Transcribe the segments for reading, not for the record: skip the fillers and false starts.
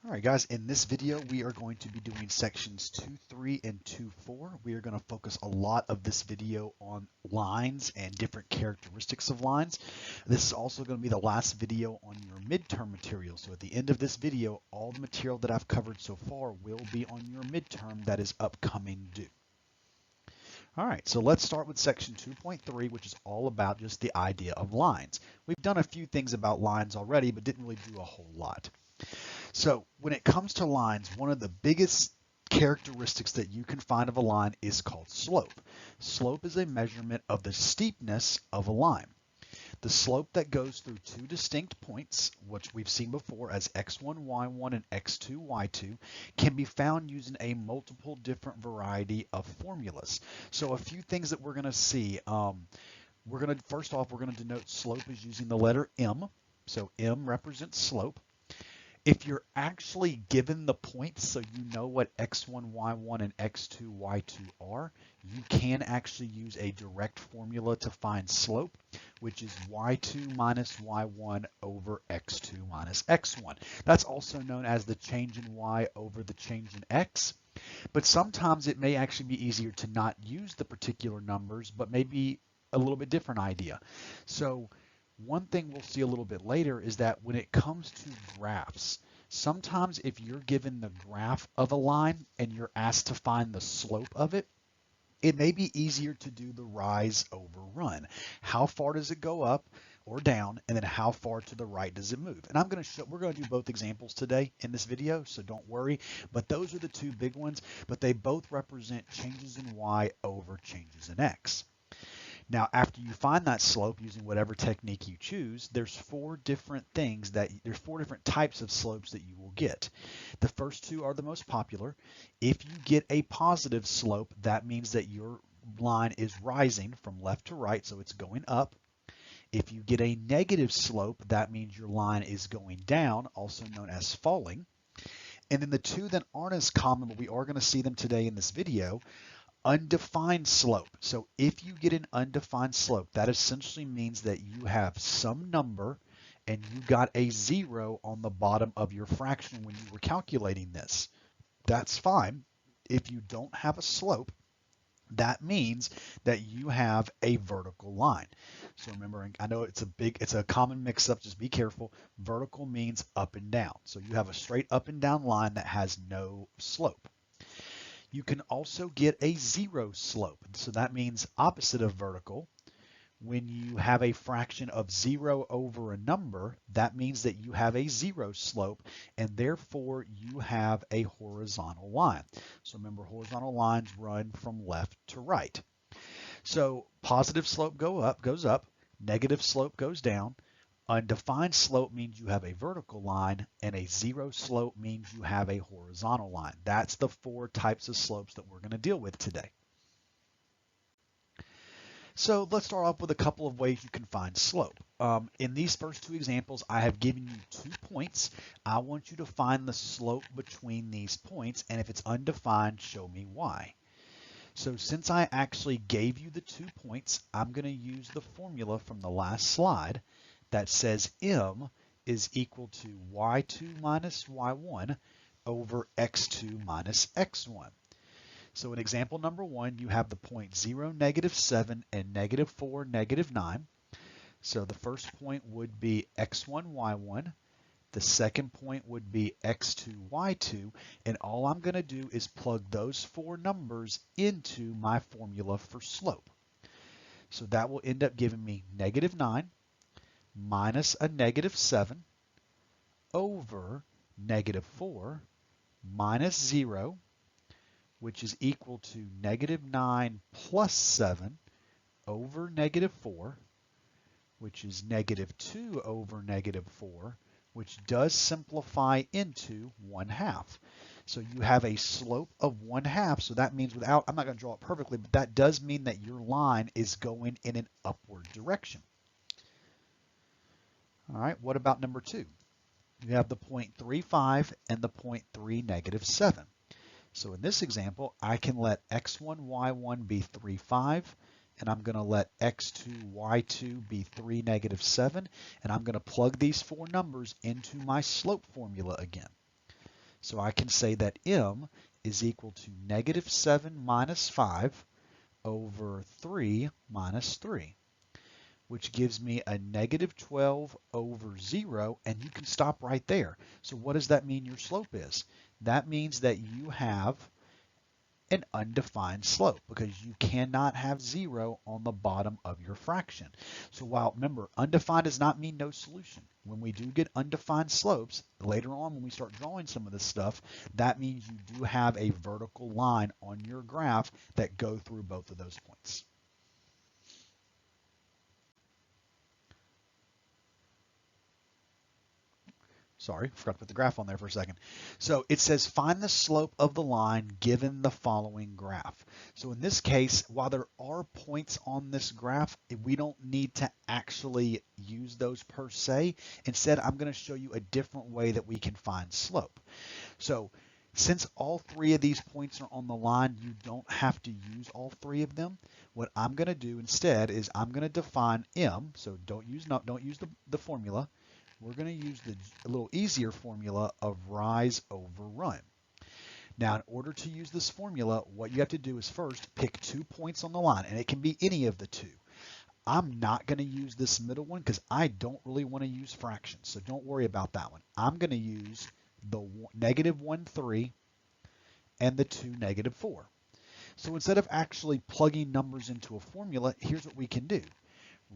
All right, guys, in this video, we are going to be doing sections 2.3 and 2.4. We are going to focus a lot of this video on lines and different characteristics of lines. This is also going to be the last video on your midterm material. So at the end of this video, all the material that I've covered so far will be on your midterm that is upcoming due. All right, so let's start with section 2.3, which is all about just the idea of lines. We've done a few things about lines already, but didn't really do a whole lot. So when it comes to lines, one of the biggest characteristics that you can find of a line is called slope. Slope is a measurement of the steepness of a line. The slope that goes through two distinct points, which we've seen before as x1, y1, and x2, y2, can be found using a multiple different variety of formulas. So a few things that we're going to see. First off, we're going to denote slope as using the letter m. So m represents slope. If you're actually given the points, so you know what x1, y1, and x2, y2 are, you can actually use a direct formula to find slope, which is y2 minus y1 over x2 minus x1. That's also known as the change in y over the change in x. But sometimes it may actually be easier to not use the particular numbers, but maybe a little bit different idea. So one thing we'll see a little bit later is that when it comes to graphs, sometimes if you're given the graph of a line and you're asked to find the slope of it, it may be easier to do the rise over run. How far does it go up or down, and then how far to the right does it move? And we're going to do both examples today in this video, so don't worry. But those are the two big ones, but they both represent changes in y over changes in x. Now, after you find that slope using whatever technique you choose, there's four different types of slopes that you will get. The first two are the most popular. If you get a positive slope, that means that your line is rising from left to right, so it's going up. If you get a negative slope, that means your line is going down, also known as falling. And then the two that aren't as common, but we are going to see them today in this video, undefined slope. So if you get an undefined slope, that essentially means that you have some number and you got a 0 on the bottom of your fraction when you were calculating this. That's fine. If you don't have a slope, that means that you have a vertical line. So remember, I know it's a common mix-up, just be careful. Vertical means up and down. So you have a straight up and down line that has no slope. You can also get a 0 slope. So that means opposite of vertical. When you have a fraction of 0 over a number, that means that you have a 0 slope, and therefore you have a horizontal line. So remember, horizontal lines run from left to right. So positive slope goes up, negative slope goes down. Undefined slope means you have a vertical line, and a 0 slope means you have a horizontal line. That's the four types of slopes that we're going to deal with today. So let's start off with a couple of ways you can find slope. In these first two examples, I have given you 2 points. I want you to find the slope between these points, and if it's undefined, show me why. So since I actually gave you the 2 points, I'm going to use the formula from the last slide that says m is equal to y2 minus y1 over x2 minus x1. So in example number 1, you have the point 0, -7, and -4, -9. So the first point would be x1, y1. The second point would be x2, y2. And all I'm going to do is plug those four numbers into my formula for slope. So that will end up giving me -9 minus a -7 over -4 minus 0, which is equal to -9 plus 7 over -4, which is -2 over -4, which does simplify into 1/2. So you have a slope of 1/2. So that means I'm not going to draw it perfectly, but that does mean that your line is going in an upward direction. All right, what about number 2? You have the point 3,5 and the point 3, -7. So in this example, I can let x1, y1 be 3,5, and I'm going to let x2, y2 be 3, -7, and I'm going to plug these four numbers into my slope formula again. So I can say that m is equal to -7 minus 5 over 3 minus 3, which gives me a -12 over 0, and you can stop right there. So what does that mean your slope is? That means that you have an undefined slope because you cannot have 0 on the bottom of your fraction. So while, remember, undefined does not mean no solution. When we do get undefined slopes, later on when we start drawing some of this stuff, that means you do have a vertical line on your graph that go through both of those points. Sorry, forgot to put the graph on there for a second. So it says find the slope of the line given the following graph. So in this case, while there are points on this graph, we don't need to actually use those per se. Instead, I'm going to show you a different way that we can find slope. So since all three of these points are on the line, you don't have to use all three of them. What I'm going to do instead is I'm going to define m. So don't use the formula. We're going to use a little easier formula of rise over run. Now, in order to use this formula, what you have to do is first pick 2 points on the line, and it can be any of the 2. I'm not going to use this middle one because I don't really want to use fractions, so don't worry about that one. I'm going to use the -1, 3 and the 2, -4. So instead of actually plugging numbers into a formula, here's what we can do.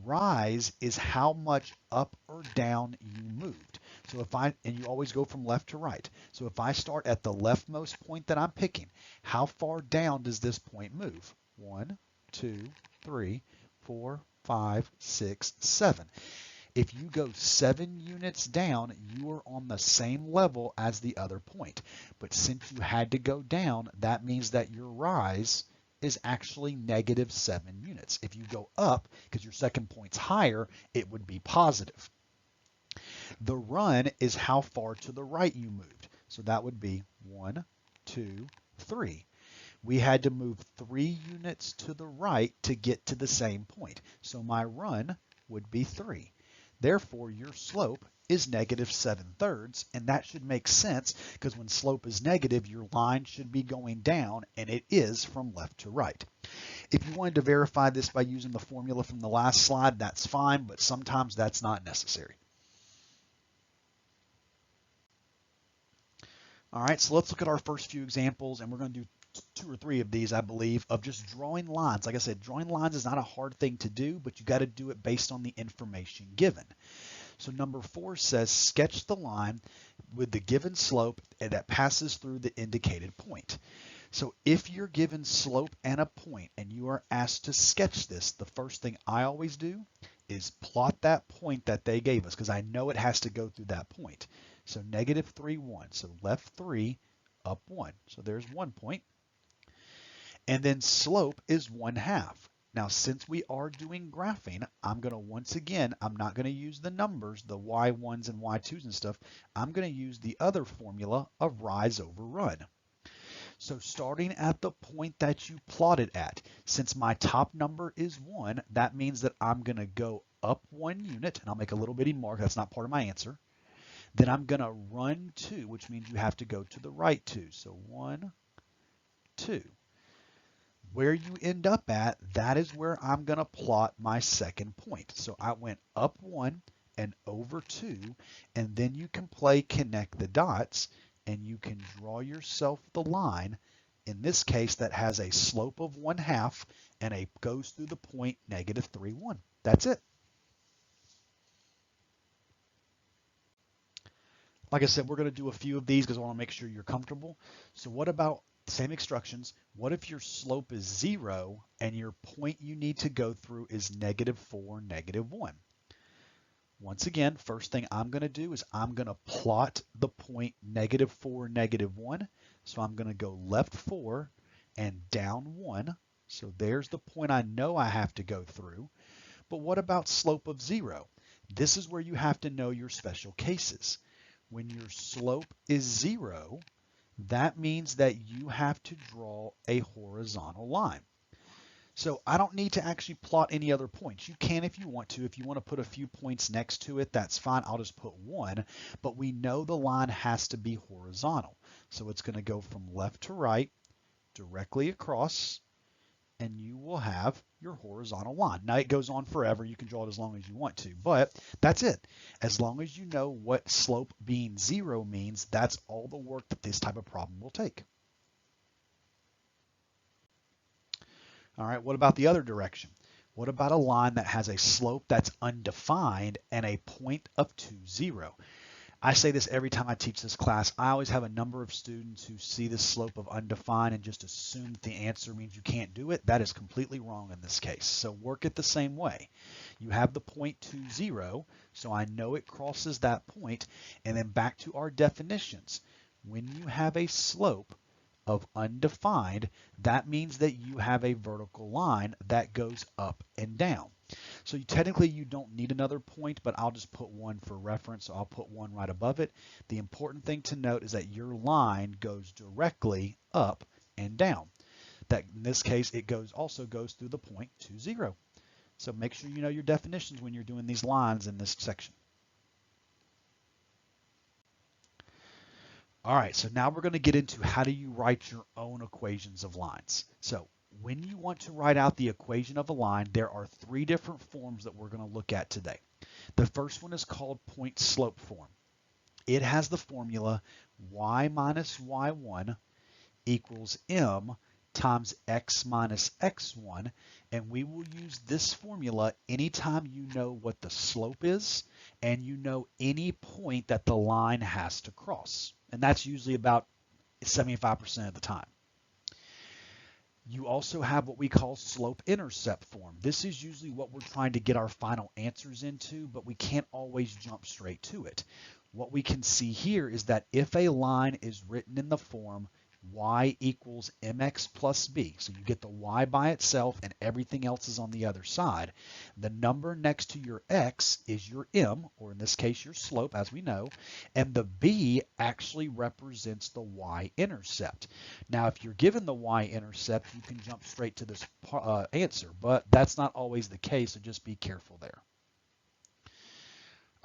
Rise is how much up or down you moved. So and you always go from left to right. So if I start at the leftmost point that I'm picking, how far down does this point move? 1, 2, 3, 4, 5, 6, 7. If you go 7 units down, you are on the same level as the other point. But since you had to go down, that means that your rise is actually -7 units. If you go up, because your second point's higher, it would be positive. The run is how far to the right you moved. So that would be 1, 2, 3. We had to move 3 units to the right to get to the same point. So my run would be 3. Therefore, your slope is -7/3, and that should make sense because when slope is negative, your line should be going down, and it is from left to right. If you wanted to verify this by using the formula from the last slide, that's fine, but sometimes that's not necessary. All right, so let's look at our first few examples, and we're going to do 2 or 3 of these, I believe, of just drawing lines. Like I said, drawing lines is not a hard thing to do, but you got to do it based on the information given. So number 4 says sketch the line with the given slope that passes through the indicated point. So if you're given slope and a point and you are asked to sketch this, the first thing I always do is plot that point that they gave us because I know it has to go through that point. So -3, 1. So left 3, up 1. So there's 1 point. And then slope is 1/2. Now, since we are doing graphing, I'm going to, once again, I'm not going to use the numbers, the y1s and y2s and stuff. I'm going to use the other formula of rise over run. So starting at the point that you plotted at, since my top number is 1, that means that I'm going to go up 1 unit, and I'll make a little bitty mark. That's not part of my answer. Then I'm going to run 2, which means you have to go to the right 2. So 1, 2. Where you end up at, that is where I'm going to plot my second point. So I went up 1 and over 2, and then you can play connect the dots, and you can draw yourself the line, in this case, that has a slope of 1/2 and goes through the point -3, 1. That's it. Like I said, we're going to do a few of these because I want to make sure you're comfortable. So what about same instructions? What if your slope is 0 and your point you need to go through is -4, -1? Once again, first thing I'm going to do is I'm going to plot the point -4, -1. So I'm going to go left 4 and down 1. So there's the point I know I have to go through. But what about slope of 0? This is where you have to know your special cases. When your slope is 0, that means that you have to draw a horizontal line. So I don't need to actually plot any other points. You can if you want to. If you want to put a few points next to it, that's fine. I'll just put one. But we know the line has to be horizontal. So it's going to go from left to right, directly across, and you will have your horizontal line. Now it goes on forever. You can draw it as long as you want to, but that's it. As long as you know what slope being 0 means, that's all the work that this type of problem will take. All right, what about the other direction? What about a line that has a slope that's undefined and a point of 2, 0? I say this every time I teach this class. I always have a number of students who see the slope of undefined and just assume that the answer means you can't do it. That is completely wrong in this case. So work it the same way. You have the point 2, 0, so I know it crosses that point. And then back to our definitions. When you have a slope of undefined, that means that you have a vertical line that goes up and down. So technically you don't need another point, but I'll just put one for reference. So I'll put one right above it. The important thing to note is that your line goes directly up and down. That in this case, it also goes through the point 2, 0. So make sure you know your definitions when you're doing these lines in this section. All right, so now we're going to get into how do you write your own equations of lines. So when you want to write out the equation of a line, there are 3 different forms that we're going to look at today. The first one is called point slope form. It has the formula y minus y1 equals m times x minus x1, and we will use this formula anytime you know what the slope is and you know any point that the line has to cross. And that's usually about 75% of the time. You also have what we call slope-intercept form. This is usually what we're trying to get our final answers into, but we can't always jump straight to it. What we can see here is that if a line is written in the form y equals mx plus b, so you get the y by itself and everything else is on the other side, the number next to your x is your m, or in this case your slope, as we know, and the b actually represents the y-intercept. Now if you're given the y-intercept, you can jump straight to this answer, but that's not always the case, so just be careful there.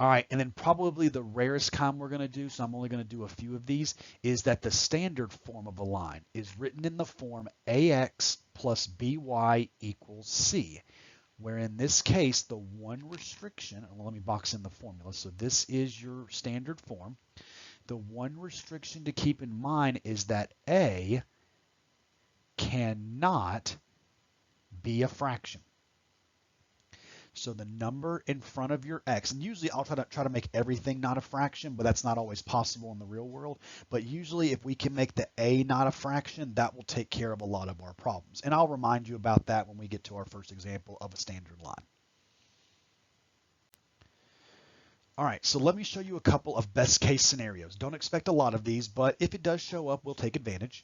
All right, and then probably the rarest kind we're going to do, so I'm only going to do a few of these, is that the standard form of a line is written in the form ax plus by equals c, where in this case, the one restriction, well, let me box in the formula. So this is your standard form. The one restriction to keep in mind is that a cannot be a fraction. So the number in front of your x, and usually I'll try to make everything not a fraction, but that's not always possible in the real world. But usually if we can make the a not a fraction, that will take care of a lot of our problems. And I'll remind you about that when we get to our first example of a standard line. All right, so let me show you a couple of best case scenarios. Don't expect a lot of these, but if it does show up, we'll take advantage.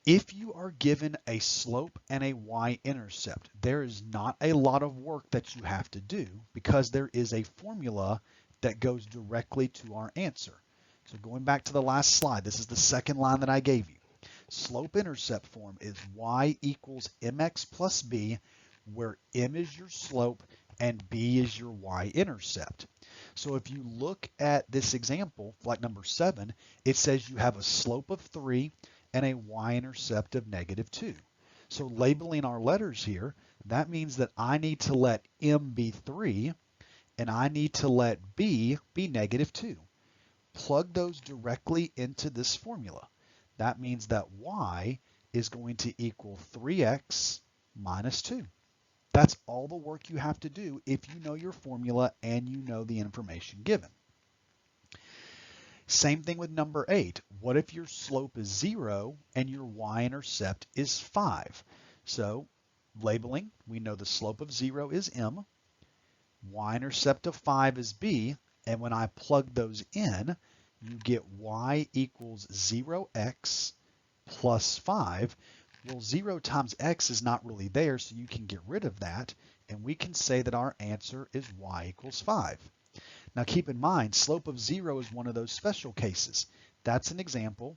If you are given a slope and a y-intercept, there is not a lot of work that you have to do because there is a formula that goes directly to our answer. So going back to the last slide, this is the second line that I gave you. Slope-intercept form is y equals mx plus b, where m is your slope and b is your y-intercept. So if you look at this example, like number 7, it says you have a slope of 3 and a y-intercept of -2. So labeling our letters here, that means that I need to let m be 3 and I need to let b be -2. Plug those directly into this formula. That means that y is going to equal 3x minus 2. That's all the work you have to do if you know your formula and you know the information given. Same thing with number 8. What if your slope is 0 and your y-intercept is 5? So labeling, we know the slope of 0 is m, y-intercept of 5 is b, and when I plug those in, you get y equals 0x plus 5. Well, 0 times x is not really there, so you can get rid of that, and we can say that our answer is y equals 5. Now keep in mind, slope of 0 is one of those special cases. That's an example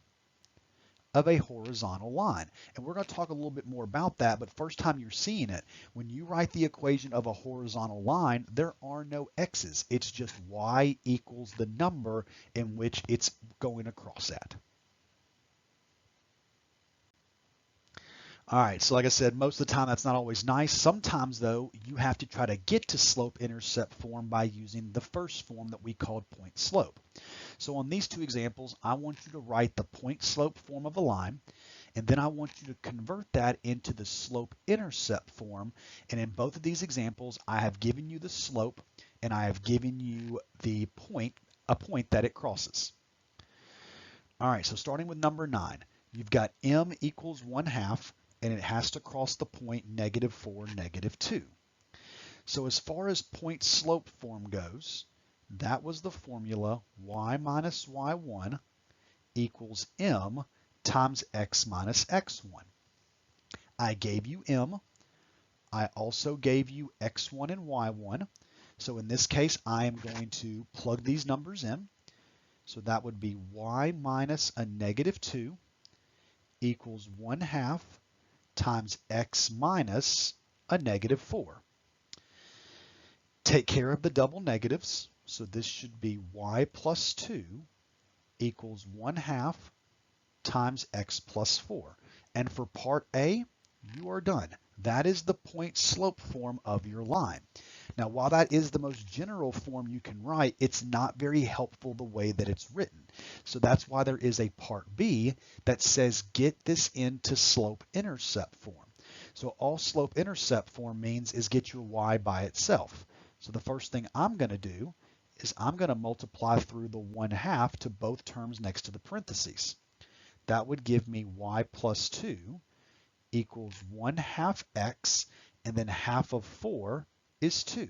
of a horizontal line. And we're going to talk a little bit more about that, but first time you're seeing it, when you write the equation of a horizontal line, there are no x's. It's just y equals the number in which it's going across at. All right, so like I said, most of the time that's not always nice. Sometimes, though, you have to try to get to slope-intercept form by using the first form that we called point-slope. So on these two examples, I want you to write the point-slope form of a line, and then I want you to convert that into the slope-intercept form. And in both of these examples, I have given you the slope, and I have given you the point, a point that it crosses. All right, so starting with number 9, you've got m equals 1/2, and it has to cross the point -4, -2. So as far as point slope form goes, that was the formula y minus y1 equals m times x minus x1. I gave you m. I also gave you x1 and y1. So in this case, I am going to plug these numbers in. So that would be y minus a -2 equals 1/2 times x minus a -4. Take care of the double negatives. So this should be y plus 2 equals 1/2 times x plus 4. And for part A, you are done. That is the point slope form of your line. Now, while that is the most general form you can write, it's not very helpful the way that it's written. So that's why there is a part B that says get this into slope-intercept form. So all slope-intercept form means is get your y by itself. So the first thing I'm going to do is I'm going to multiply through the 1/2 to both terms next to the parentheses. That would give me y plus 2 equals 1/2 x, and then half of 4 is 2.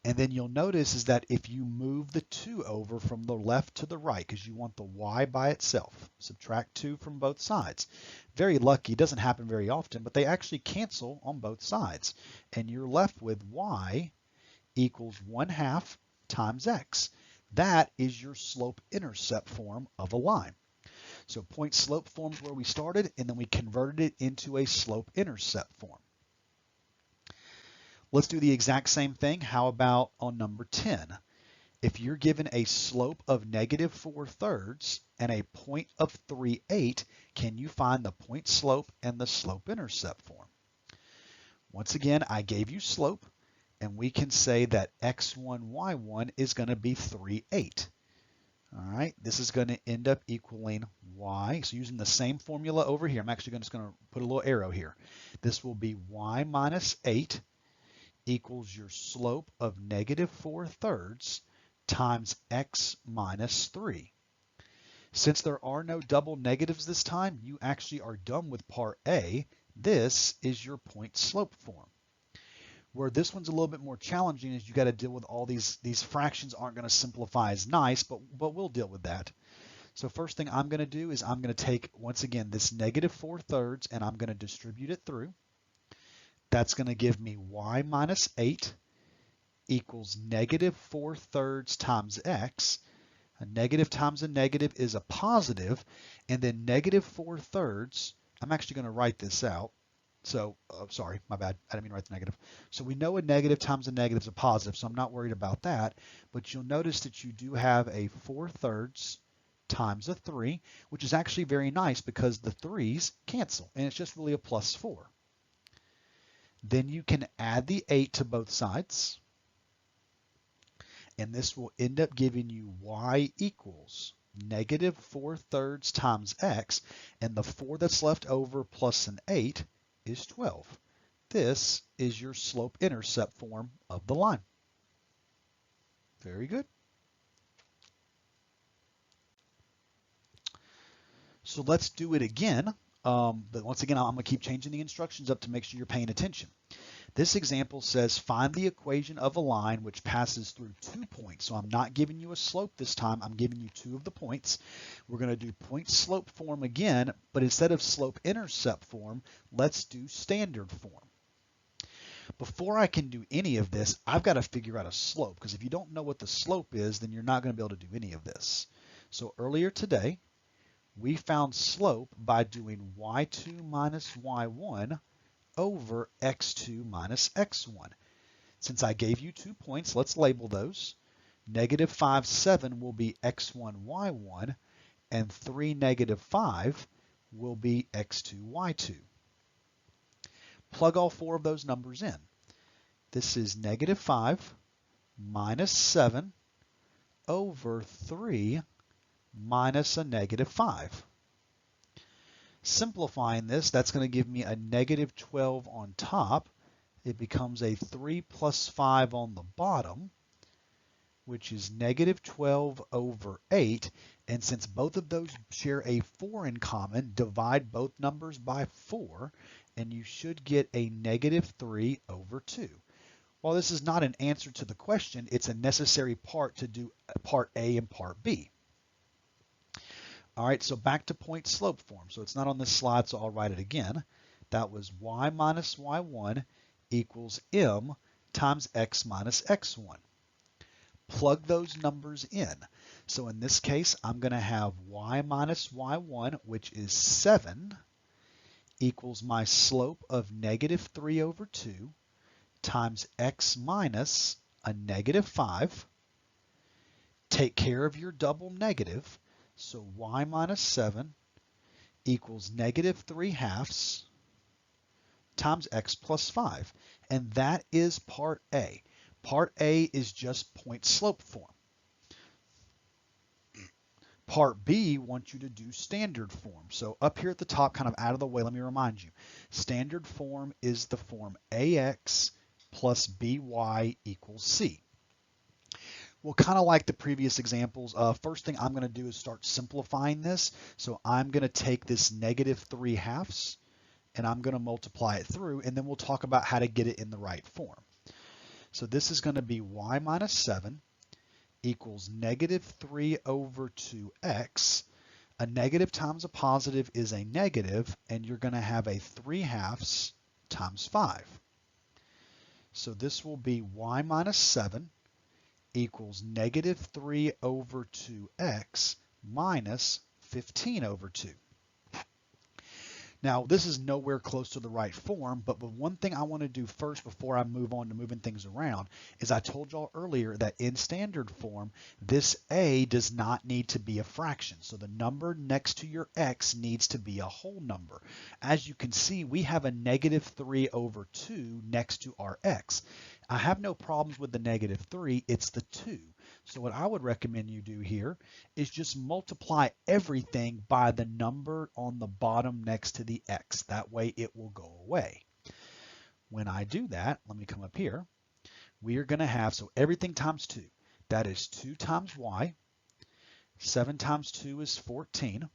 And then you'll notice is that if you move the 2 over from the left to the right, because you want the y by itself, subtract 2 from both sides. Very lucky, doesn't happen very often, but they actually cancel on both sides. And you're left with y equals 1/2 times x. That is your slope-intercept form of a line. So point slope form is where we started, and then we converted it into a slope-intercept form. Let's do the exact same thing. How about on number 10? If you're given a slope of -4/3 and a point of 3/8, can you find the point slope and the slope-intercept form? Once again, I gave you slope, and we can say that x1, y1 is going to be 3/8. All right, this is going to end up equaling y. So using the same formula over here, I'm actually just going to put a little arrow here. This will be y minus 8 equals your slope of -4/3 times x minus 3. Since there are no double negatives this time, you actually are done with part A. This is your point slope form. Where this one's a little bit more challenging is you got to deal with all these fractions aren't going to simplify as nice, but we'll deal with that. So first thing I'm going to do is I'm going to take, once again, this -4/3 and I'm going to distribute it through. That's going to give me y minus 8 equals -4/3 times x. A negative times a negative is a positive, and then -4/3, I'm actually going to write this out. So, sorry, my bad. I didn't mean to write the negative. So we know a negative times a negative is a positive, so I'm not worried about that. But you'll notice that you do have a 4/3 times a 3, which is actually very nice because the 3's cancel, and it's just really a plus 4. Then you can add the 8 to both sides, and this will end up giving you y equals -4/3 times x, and the 4 that's left over plus an 8 is 12. This is your slope-intercept form of the line. Very good. So let's do it again. But once again, I'm going to keep changing the instructions up to make sure you're paying attention. This example says find the equation of a line which passes through 2 points. So I'm not giving you a slope this time. I'm giving you 2 of the points. We're going to do point slope form again, but instead of slope-intercept form, let's do standard form. Before I can do any of this, I've got to figure out a slope, because if you don't know what the slope is, then you're not going to be able to do any of this. So earlier today, We found slope by doing y2 minus y1 over x2 minus x1. Since I gave you 2 points, let's label those. Negative 5, 7 will be x1, y1, and 3, negative 5 will be x2, y2. Plug all 4 of those numbers in. This is negative 5 minus 7 over 3 minus a negative 5. Simplifying this, that's going to give me a negative 12 on top. It becomes a 3 plus 5 on the bottom, which is negative 12 over 8. And since both of those share a 4 in common, divide both numbers by 4, and you should get a negative 3 over 2. While this is not an answer to the question, it's a necessary part to do part A and part B. All right, so back to point slope form. So it's not on this slide, so I'll write it again. That was y minus y1 equals m times x minus x1. Plug those numbers in. So in this case, I'm going to have y minus y1, which is 7, equals my slope of negative 3 over 2 times x minus a negative 5. Take care of your double negative. So y minus 7 equals negative 3 halves times x plus 5. And that is part A. Part A is just point slope form. Part B wants you to do standard form. So up here at the top, kind of out of the way, let me remind you. Standard form is the form AX plus BY equals C. Well, kind of like the previous examples, first thing I'm going to do is start simplifying this. So I'm going to take this negative 3 halves and I'm going to multiply it through, and then we'll talk about how to get it in the right form. So this is going to be y minus 7 equals negative 3 over 2x. A negative times a positive is a negative, and you're going to have a 3 halves times 5. So this will be y minus 7 equals negative 3 over 2x minus 15 over 2. Now, this is nowhere close to the right form, but the one thing I want to do first before I move on to moving things around is I told y'all earlier that in standard form, this a does not need to be a fraction. So the number next to your x needs to be a whole number. As you can see, we have a negative 3 over 2 next to our x. I have no problems with the negative 3, it's the 2. So what I would recommend you do here is just multiply everything by the number on the bottom next to the x. That way it will go away. When I do that, let me come up here. We are going to have, so everything times 2. That is 2 times y. 7 times 2 is 14.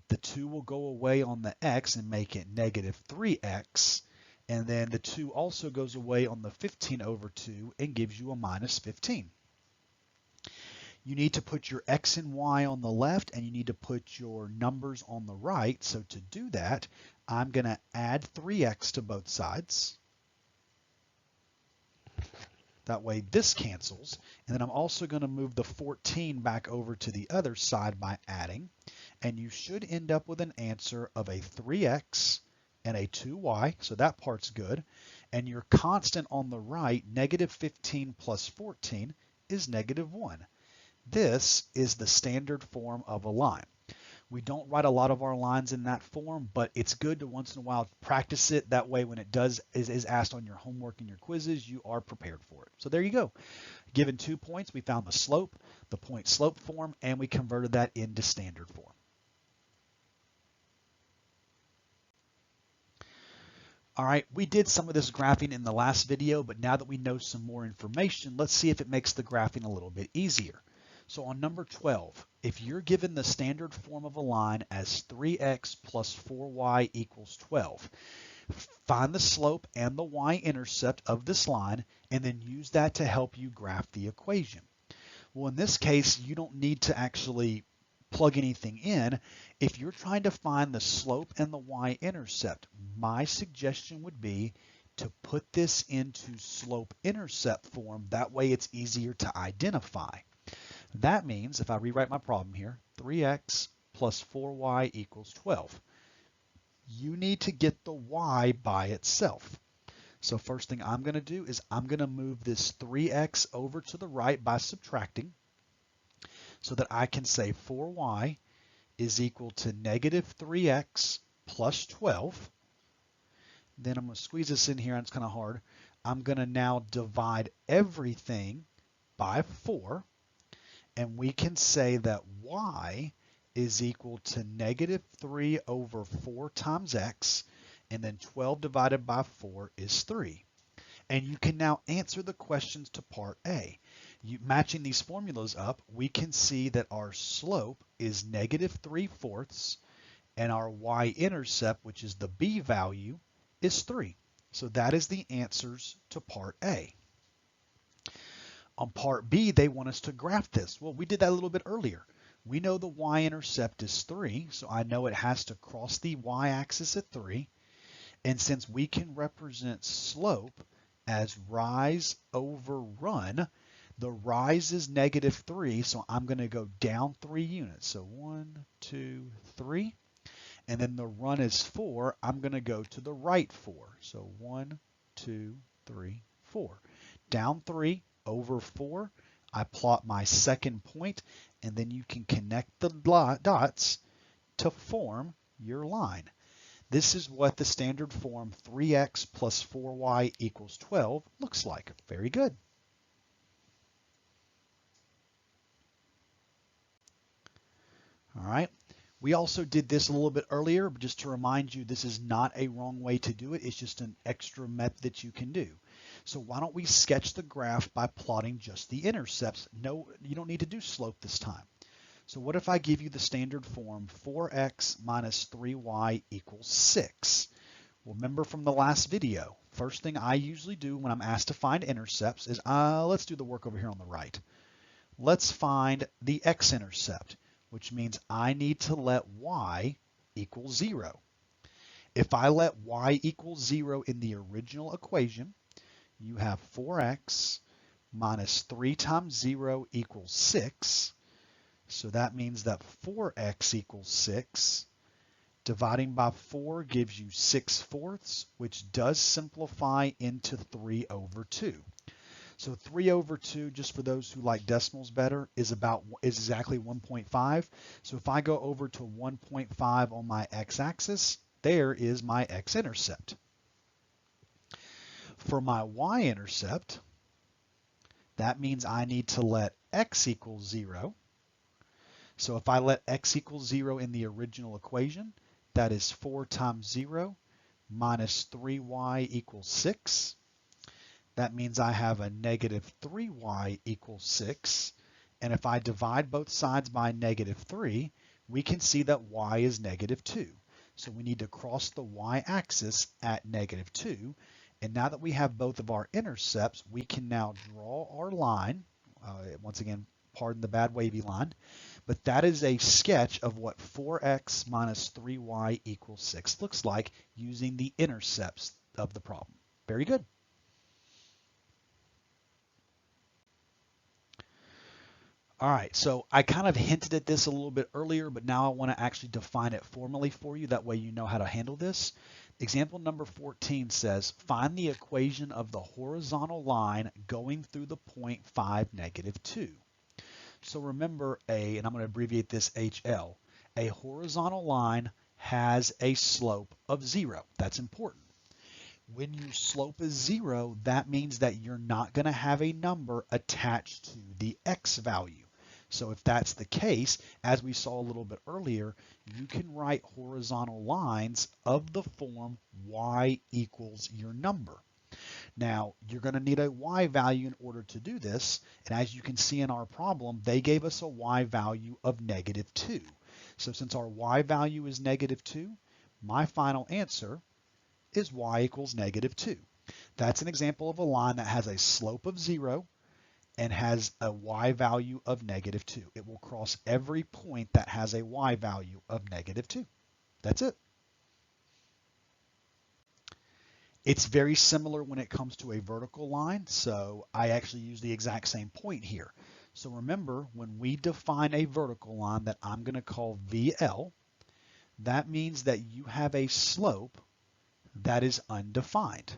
The 2 will go away on the x and make it negative 3x. And then the 2 also goes away on the 15 over 2 and gives you a minus 15. You need to put your x and y on the left, and you need to put your numbers on the right. So to do that, I'm going to add 3x to both sides. That way this cancels. And then I'm also going to move the 14 back over to the other side by adding. And you should end up with an answer of a 3x and a 2y. So that part's good. And your constant on the right, negative 15 plus 14, is negative 1. This is the standard form of a line. We don't write a lot of our lines in that form, but it's good to once in a while practice it. That way when it is asked on your homework and your quizzes, you are prepared for it. So there you go. Given 2 points, we found the slope, the point slope form, and we converted that into standard form. All right, we did some of this graphing in the last video, but now that we know some more information, let's see if it makes the graphing a little bit easier. So on number 12, if you're given the standard form of a line as 3x plus 4y equals 12, find the slope and the y-intercept of this line and then use that to help you graph the equation. Well, in this case, you don't need to actually plug anything in. If you're trying to find the slope and the y-intercept, my suggestion would be to put this into slope-intercept form. That way it's easier to identify. That means, if I rewrite my problem here, 3x plus 4y equals 12. You need to get the y by itself. So first thing I'm going to do is I'm going to move this 3x over to the right by subtracting so that I can say 4y is equal to negative 3x plus 12. Then I'm going to squeeze this in here, and it's kind of hard. I'm going to now divide everything by 4, and we can say that y is equal to negative 3 over 4 times x, and then 12 divided by 4 is 3. And you can now answer the questions to part A. Matching these formulas up, we can see that our slope is negative 3/4, and our y-intercept, which is the b value, is 3. So that is the answers to part A. On part B, they want us to graph this. Well, we did that a little bit earlier. We know the y-intercept is 3, so I know it has to cross the y-axis at 3. And since we can represent slope as rise over run, the rise is negative 3, so I'm going to go down 3 units. So 1, 2, 3. And then the run is 4. I'm going to go to the right 4. So 1, 2, 3, 4. Down 3 over 4. I plot my second point, and then you can connect the dots to form your line. This is what the standard form 3x plus 4y equals 12 looks like. Very good. All right. We also did this a little bit earlier, but just to remind you, this is not a wrong way to do it. It's just an extra method that you can do. So why don't we sketch the graph by plotting just the intercepts? No, you don't need to do slope this time. So what if I give you the standard form 4x minus 3y equals 6? Well, remember from the last video, first thing I usually do when I'm asked to find intercepts is, let's do the work over here on the right. Let's find the x-intercept, which means I need to let y equal 0. If I let y equal 0 in the original equation, you have 4x minus 3 times 0 equals 6. So that means that 4x equals 6. Dividing by 4 gives you 6/4, which does simplify into 3 over 2. So 3 over 2, just for those who like decimals better, is exactly 1.5. So if I go over to 1.5 on my x-axis, there is my x-intercept. For my y-intercept, that means I need to let x equal 0. So if I let x equal 0 in the original equation, that is 4 times 0 minus 3y equals 6. That means I have a negative 3y equals 6. And if I divide both sides by negative 3, we can see that y is negative 2. So we need to cross the y-axis at negative 2. And now that we have both of our intercepts, we can now draw our line. Once again, pardon the bad wavy line. But that is a sketch of what 4x minus 3y equals 6 looks like using the intercepts of the problem. Very good. All right, so I kind of hinted at this a little bit earlier, but now I want to actually define it formally for you. That way you know how to handle this. Example number 14 says, find the equation of the horizontal line going through the point 5, negative 2. So remember and I'm going to abbreviate this HL, a horizontal line has a slope of 0. That's important. When your slope is 0, that means that you're not going to have a number attached to the x value. So if that's the case, as we saw a little bit earlier, you can write horizontal lines of the form y equals your number. Now, you're going to need a y value in order to do this, and as you can see in our problem, they gave us a y value of negative 2. So since our y value is negative 2, my final answer is y equals negative 2. That's an example of a line that has a slope of 0 and has a y value of negative 2. It will cross every point that has a y value of negative 2. That's it. It's very similar when it comes to a vertical line, so I actually use the exact same point here. So remember, when we define a vertical line that I'm going to call VL, that means that you have a slope that is undefined.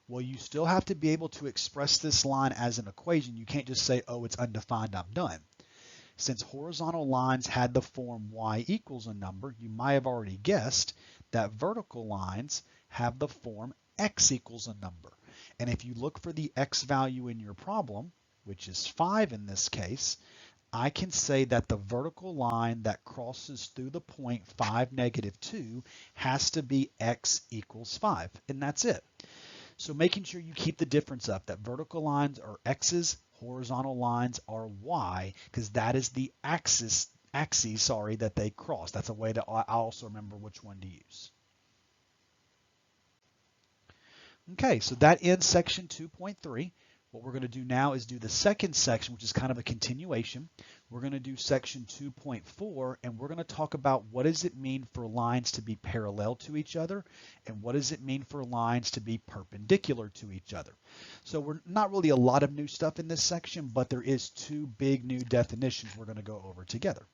Well, you still have to be able to express this line as an equation. You can't just say, oh, it's undefined, I'm done. Since horizontal lines had the form y equals a number, you might have already guessed that vertical lines have the form x equals a number. And if you look for the x value in your problem, which is 5 in this case, I can say that the vertical line that crosses through the point 5, -2 has to be x equals 5, and that's it. So making sure you keep the difference up, that vertical lines are x's, horizontal lines are y, because that is the axes that they cross. That's a way to also remember which one to use. Okay, so that ends section 2.3. What we're going to do now is do the second section, which is kind of a continuation. We're going to do section 2.4, and we're going to talk about what does it mean for lines to be parallel to each other, and what does it mean for lines to be perpendicular to each other. So we're not really a lot of new stuff in this section, but there is 2 big new definitions we're going to go over together.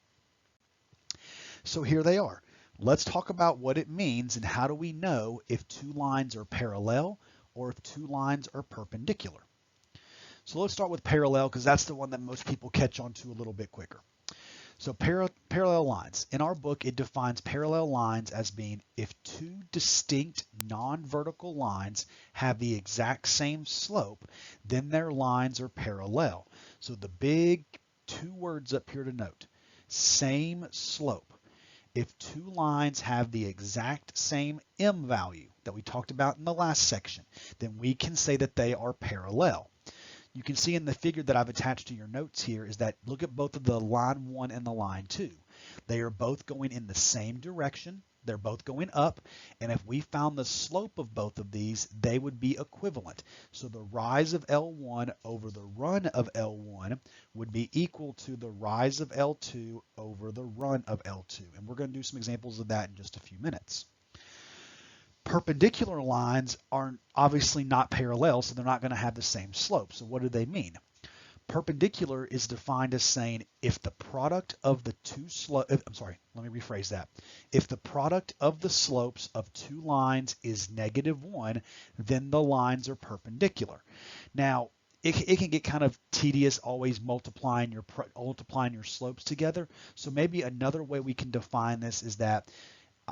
So here they are. Let's talk about what it means and how do we know if 2 lines are parallel or if 2 lines are perpendicular. So let's start with parallel because that's the one that most people catch on to a little bit quicker. So parallel lines. In our book, it defines parallel lines as being if 2 distinct non-vertical lines have the exact same slope, then their lines are parallel. So the big 2 words up here to note, same slope. If 2 lines have the exact same m value that we talked about in the last section, then we can say that they are parallel. You can see in the figure that I've attached to your notes here is that look at both of the line 1 and the line 2. They are both going in the same direction. They're both going up. And if we found the slope of both of these, they would be equivalent. So the rise of L1 over the run of L1 would be equal to the rise of L2 over the run of L2. And we're going to do some examples of that in just a few minutes. Perpendicular lines are obviously not parallel, so they're not going to have the same slope. So what do they mean? Perpendicular is defined as saying if the product of the If the product of the slopes of 2 lines is -1, then the lines are perpendicular. Now, it can get kind of tedious always multiplying your slopes together. So maybe another way we can define this is that,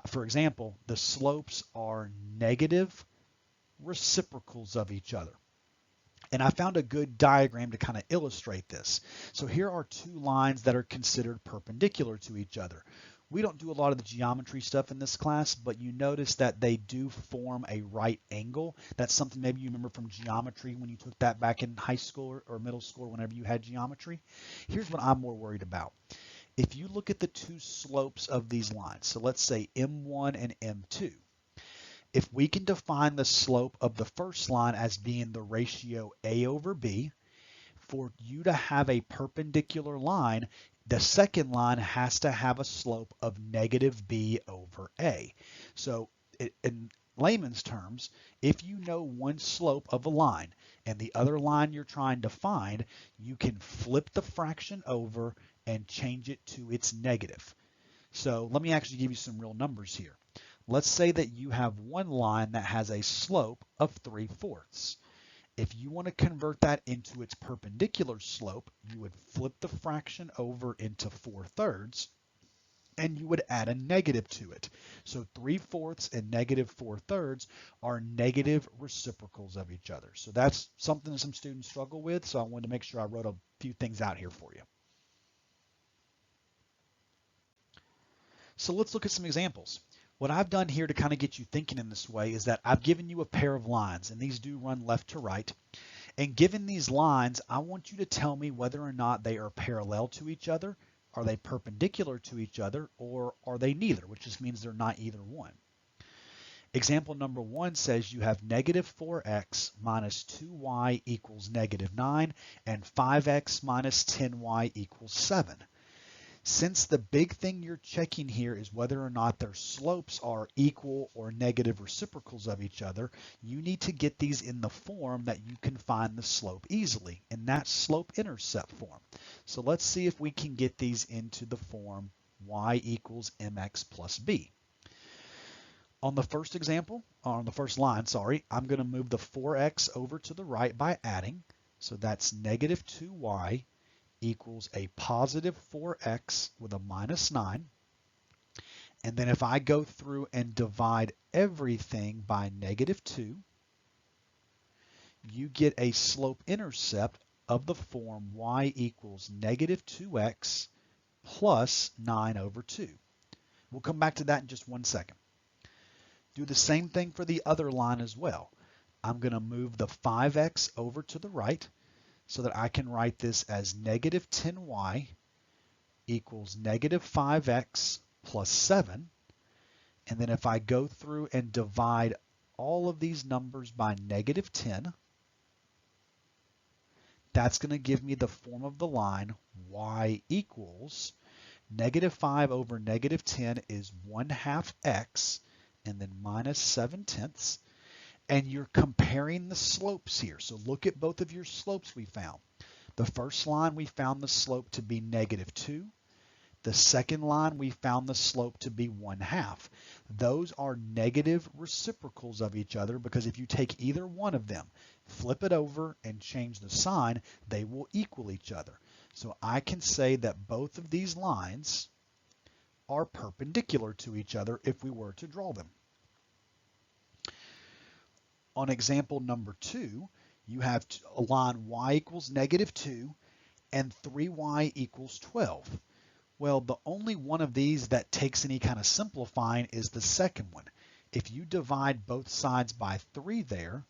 for example, the slopes are negative reciprocals of each other. And I found a good diagram to kind of illustrate this. So here are 2 lines that are considered perpendicular to each other. We don't do a lot of the geometry stuff in this class, but you notice that they do form a right angle. That's something maybe you remember from geometry when you took that back in high school or middle school or whenever you had geometry. Here's what I'm more worried about. If you look at the 2 slopes of these lines, so let's say M1 and M2, if we can define the slope of the first line as being the ratio A over B, for you to have a perpendicular line, the second line has to have a slope of -B over A. So in layman's terms, if you know one slope of a line and the other line you're trying to find, you can flip the fraction over and change it to its negative. So let me actually give you some real numbers here. Let's say that you have one line that has a slope of 3/4. If you want to convert that into its perpendicular slope, you would flip the fraction over into 4/3 and you would add a negative to it. So 3/4 and -4/3 are negative reciprocals of each other. So that's something some students struggle with. So I wanted to make sure I wrote a few things out here for you. So let's look at some examples. What I've done here to kind of get you thinking in this way is that I've given you a pair of lines, and these do run left to right. And given these lines, I want you to tell me whether or not they are parallel to each other, are they perpendicular to each other, or are they neither, which just means they're not either one. Example number 1 says you have -4x minus 2y equals -9 and 5x minus 10y equals 7. Since the big thing you're checking here is whether or not their slopes are equal or negative reciprocals of each other, you need to get these in the form that you can find the slope easily, and that's slope-intercept form. So let's see if we can get these into the form y equals mx plus b. On the first example, or on the first line, sorry, I'm going to move the 4x over to the right by adding. So that's negative 2y equals a positive 4x with a minus 9. And then if I go through and divide everything by negative 2, you get a slope-intercept of the form y equals negative 2x plus 9 over 2. We'll come back to that in just one second. Do the same thing for the other line as well. I'm going to move the 5x over to the right so that I can write this as negative 10y equals negative 5x plus 7. And then if I go through and divide all of these numbers by negative 10, that's going to give me the form of the line y equals negative 5 over negative 10 is 1/2 x, and then minus 7/10. And you're comparing the slopes here. So look at both of your slopes we found. The first line we found the slope to be negative 2. The second line we found the slope to be 1/2. Those are negative reciprocals of each other because if you take either one of them, flip it over and change the sign, they will equal each other. So I can say that both of these lines are perpendicular to each other if we were to draw them. On example number 2, you have a line y equals negative 2 and 3y equals 12. Well, the only one of these that takes any kind of simplifying is the second one. If you divide both sides by 3 there,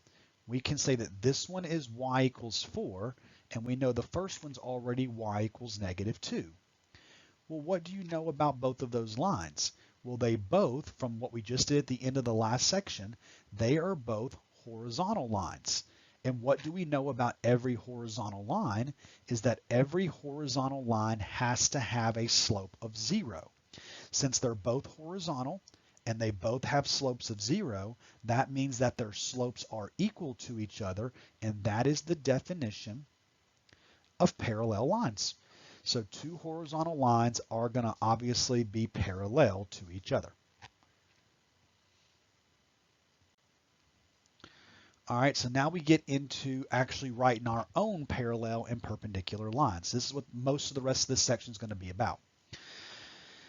we can say that this one is y equals 4, and we know the first one's already y equals negative 2. Well, what do you know about both of those lines? Well, they both, from what we just did at the end of the last section, they are both horizontal lines. And what do we know about every horizontal line is that every horizontal line has to have a slope of 0. Since they're both horizontal and they both have slopes of 0, that means that their slopes are equal to each other, and that is the definition of parallel lines. So two horizontal lines are going to obviously be parallel to each other. All right, so now we get into actually writing our own parallel and perpendicular lines. This is what most of the rest of this section is going to be about.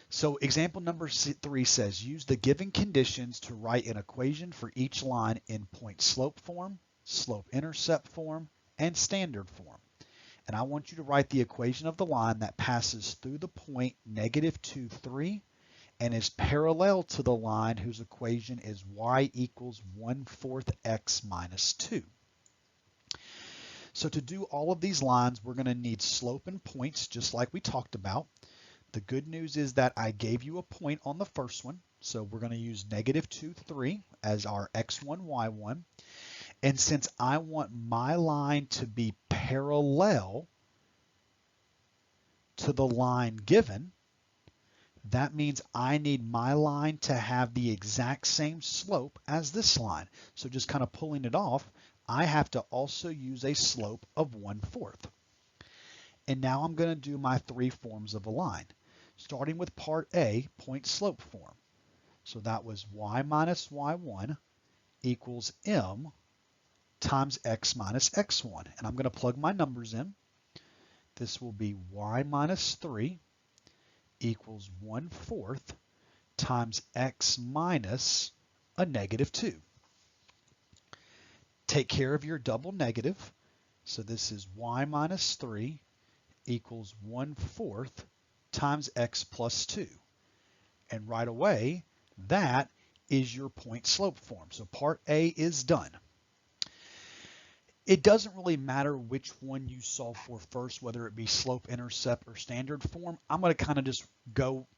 So example number 3 says, use the given conditions to write an equation for each line in point slope form, slope-intercept form, and standard form. And I want you to write the equation of the line that passes through the point negative 2, 3, and is parallel to the line whose equation is y equals 1/4 x minus 2. So to do all of these lines, we're going to need slope and points, just like we talked about. The good news is that I gave you a point on the first one, so we're going to use negative 2, 3 as our x1, y1. And since I want my line to be parallel to the line given, that means I need my line to have the exact same slope as this line. So just kind of pulling it off, I have to also use a slope of 1/4. And now I'm going to do my 3 forms of a line, starting with part A, point slope form. So that was y minus y1 equals m times x minus x1. And I'm going to plug my numbers in. This will be y minus 3 equals 1/4 times x minus a negative 2. Take care of your double negative. So this is y minus 3 equals 1/4 times x plus 2. And right away, that is your point slope form. So part A is done. It doesn't really matter which one you solve for first, whether it be slope, intercept, or standard form. I'm going to kind of just go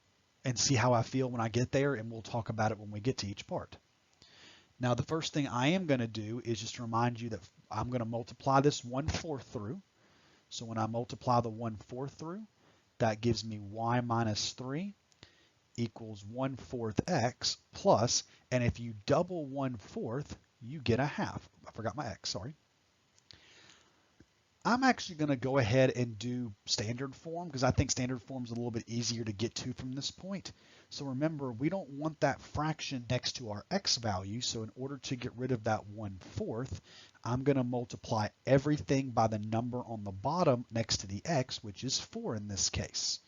and see how I feel when I get there, and we'll talk about it when we get to each part. Now, the first thing I am going to do is just remind you that I'm going to multiply this 1/4 through. So when I multiply the 1/4 through, that gives me y minus 3 equals 1/4 x plus, and if you double 1/4, you get a half. I forgot my x, sorry. I'm actually going to go ahead and do standard form because I think standard form is a little bit easier to get to from this point. So remember, we don't want that fraction next to our x value. So in order to get rid of that 1/4, I'm going to multiply everything by the number on the bottom next to the x, which is 4 in this case.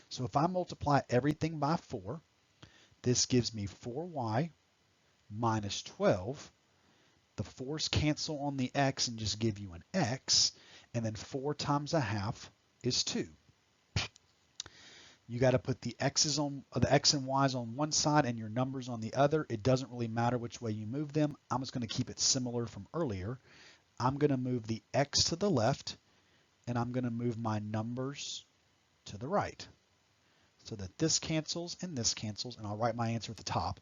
So if I multiply everything by 4, this gives me 4y minus 12. The 4's cancel on the x and just give you an x. And then 4 times a half is 2. You got to put the x's on the x and y's on one side and your numbers on the other. It doesn't really matter which way you move them. I'm just going to keep it similar from earlier. I'm going to move the x to the left, and I'm going to move my numbers to the right so that this cancels, and I'll write my answer at the top.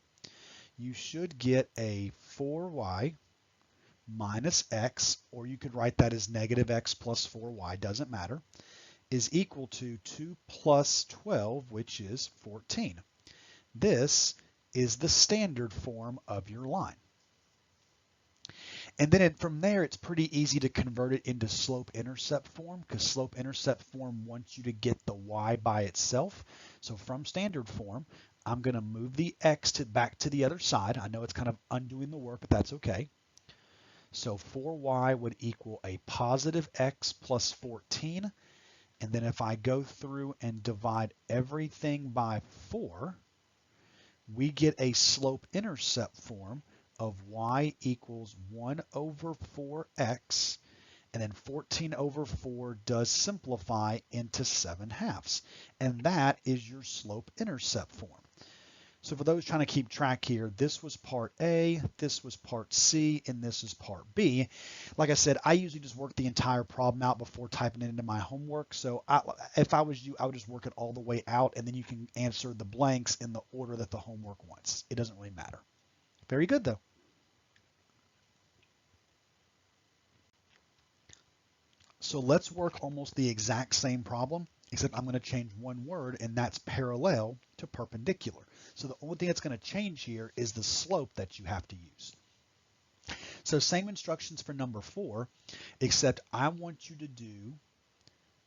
You should get a 4y minus x, or you could write that as negative x plus 4y, doesn't matter, is equal to 2 plus 12, which is 14. This is the standard form of your line. And then from there, it's pretty easy to convert it into slope-intercept form because slope-intercept form wants you to get the y by itself. So from standard form, I'm going to move the x back to the other side. I know it's kind of undoing the work, but that's okay. So 4y would equal a positive x plus 14. And then if I go through and divide everything by 4, we get a slope-intercept form of y equals 1 over 4x. And then 14 over 4 does simplify into 7/2. And that is your slope-intercept form. So for those trying to keep track here, this was part A, this was part C, and this is part B. Like I said, I usually just work the entire problem out before typing it into my homework. So if I was you, I would just work it all the way out, and then you can answer the blanks in the order that the homework wants. It doesn't really matter. Very good, though. So let's work almost the exact same problem, except I'm going to change one word, and that's parallel to perpendicular. So the only thing that's going to change here is the slope that you have to use. So same instructions for number 4, except I want you to do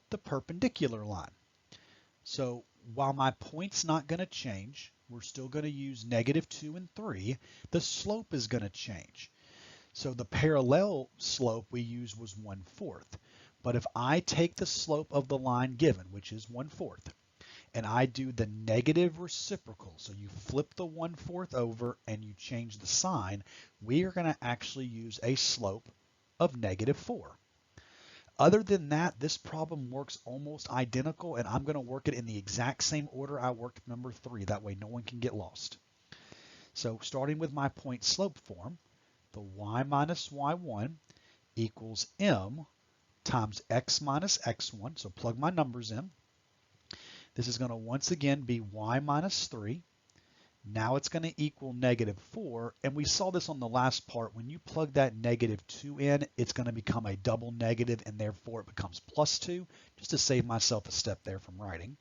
the perpendicular line. So while my point's not going to change, we're still going to use -2 and 3. The slope is going to change. So the parallel slope we used was 1/4. But if I take the slope of the line given, which is 1/4, and I do the negative reciprocal, so you flip the 1/4 over and you change the sign, we are going to actually use a slope of -4. Other than that, this problem works almost identical, and I'm going to work it in the exact same order I worked number 3. That way no one can get lost. So starting with my point slope form, the y minus y1 equals m times x minus x1. So plug my numbers in. This is going to once again be y minus 3. Now it's going to equal -4. And we saw this on the last part. When you plug that -2 in, it's going to become a double negative, and therefore it becomes +2, just to save myself a step there from writing.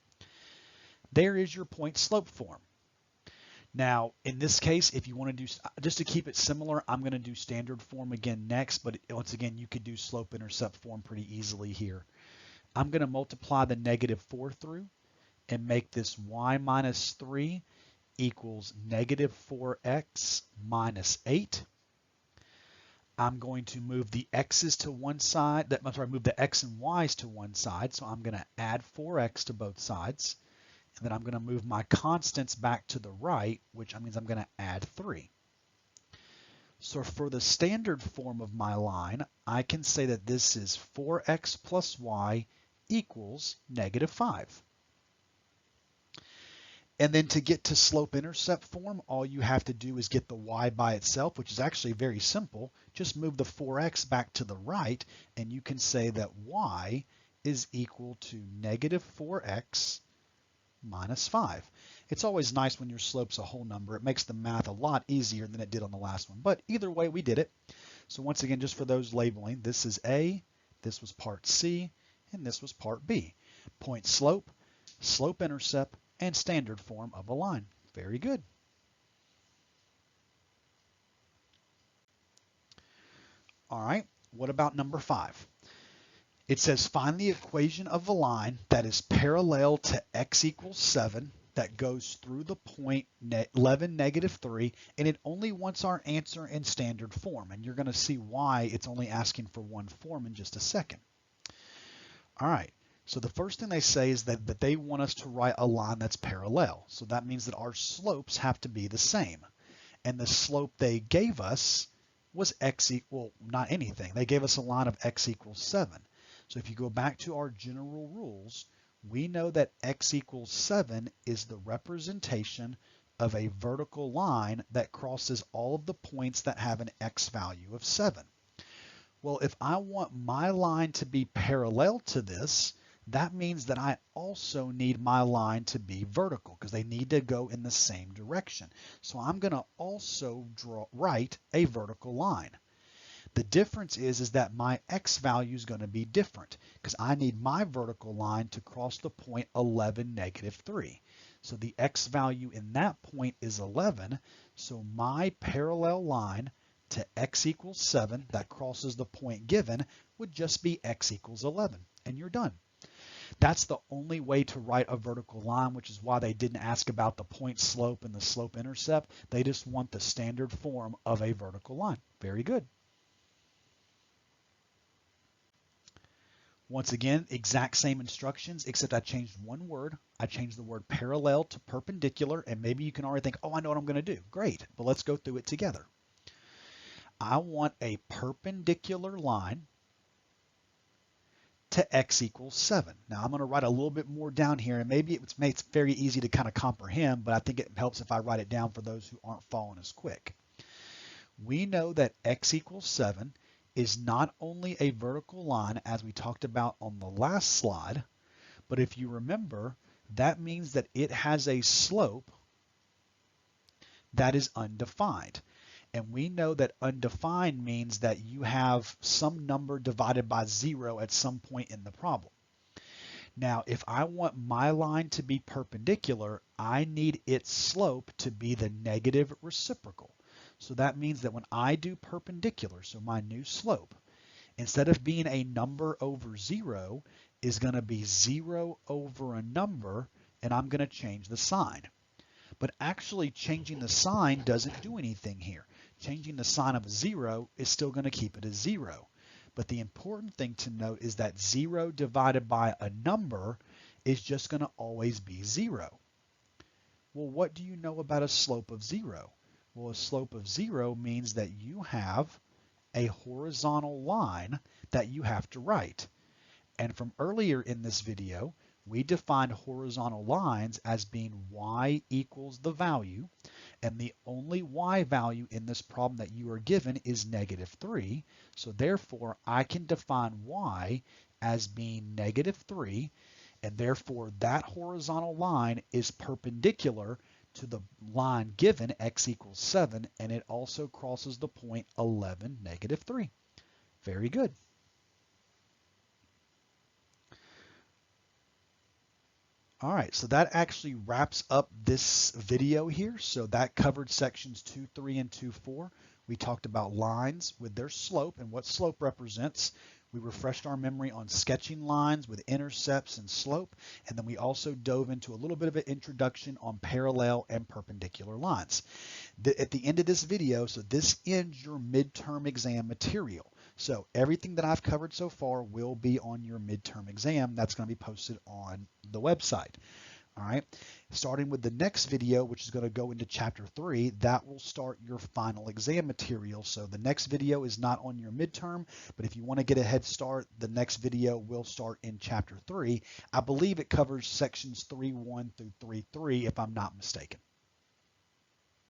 There is your point slope form. Now, in this case, if you want to do, just to keep it similar, I'm going to do standard form again next, but once again, you could do slope-intercept form pretty easily here. I'm going to multiply the -4 through and make this y minus 3 equals -4x minus 8. I'm going to move the x's to one side, move the x and y's to one side, so I'm going to add 4x to both sides. And then I'm going to move my constants back to the right, which means I'm going to add 3. So for the standard form of my line, I can say that this is 4x plus y equals -5. And then to get to slope-intercept form, all you have to do is get the y by itself, which is actually very simple. Just move the 4x back to the right, and you can say that y is equal to -4x minus 5. It's always nice when your slope's a whole number. It makes the math a lot easier than it did on the last one. But either way, we did it. So once again, just for those labeling, this is A, this was part C, and this was part B. Point slope, slope-intercept, and standard form of a line. Very good. All right, what about number 5? It says find the equation of a line that is parallel to x equals 7 that goes through the point 11, -3, and it only wants our answer in standard form. And you're going to see why it's only asking for one form in just a second. All right, so the first thing they say is that they want us to write a line that's parallel. So that means that our slopes have to be the same. And the slope they gave us was not anything. They gave us a line of x equals 7. So if you go back to our general rules, we know that x equals 7 is the representation of a vertical line that crosses all of the points that have an x value of 7. Well, if I want my line to be parallel to this, that means that I also need my line to be vertical because they need to go in the same direction. So I'm going to also write a vertical line. The difference is that my x value is going to be different because I need my vertical line to cross the point 11, -3. So the x value in that point is 11. So my parallel line to x equals 7 that crosses the point given would just be x equals 11. And you're done. That's the only way to write a vertical line, which is why they didn't ask about the point slope and the slope intercept. They just want the standard form of a vertical line. Very good. Once again, exact same instructions, except I changed one word. I changed the word parallel to perpendicular, and maybe you can already think, oh, I know what I'm going to do. Great, but let's go through it together. I want a perpendicular line to x equals 7. Now I'm going to write a little bit more down here, and maybe it's very easy to kind of comprehend, but I think it helps if I write it down for those who aren't following as quick. We know that x equals 7 is not only a vertical line, as we talked about on the last slide, but if you remember, that means that it has a slope that is undefined. And we know that undefined means that you have some number divided by 0 at some point in the problem. Now, if I want my line to be perpendicular, I need its slope to be the negative reciprocal. So that means that when I do perpendicular, so my new slope, instead of being a number over 0, is going to be 0 over a number, and I'm going to change the sign. But actually changing the sign doesn't do anything here. Changing the sign of 0 is still going to keep it as 0. But the important thing to note is that 0 divided by a number is just going to always be 0. Well, what do you know about a slope of 0? Well, a slope of 0 means that you have a horizontal line that you have to write. And from earlier in this video, we defined horizontal lines as being y equals the value, and the only y value in this problem that you are given is -3. So therefore, I can define y as being -3, and therefore that horizontal line is perpendicular to the line given, x equals 7, and it also crosses the point 11, -3. Very good. All right, so that actually wraps up this video here. So that covered sections 2.3 and 2.4. We talked about lines with their slope and what slope represents. We refreshed our memory on sketching lines with intercepts and slope, and then we also dove into a little bit of an introduction on parallel and perpendicular lines. At the end of this video, so this ends your midterm exam material. So everything that I've covered so far will be on your midterm exam. That's going to be posted on the website. All right, starting with the next video, which is going to go into chapter 3, that will start your final exam material. So the next video is not on your midterm, but if you want to get a head start, the next video will start in chapter 3. I believe it covers sections 3.1 through 3.3, if I'm not mistaken.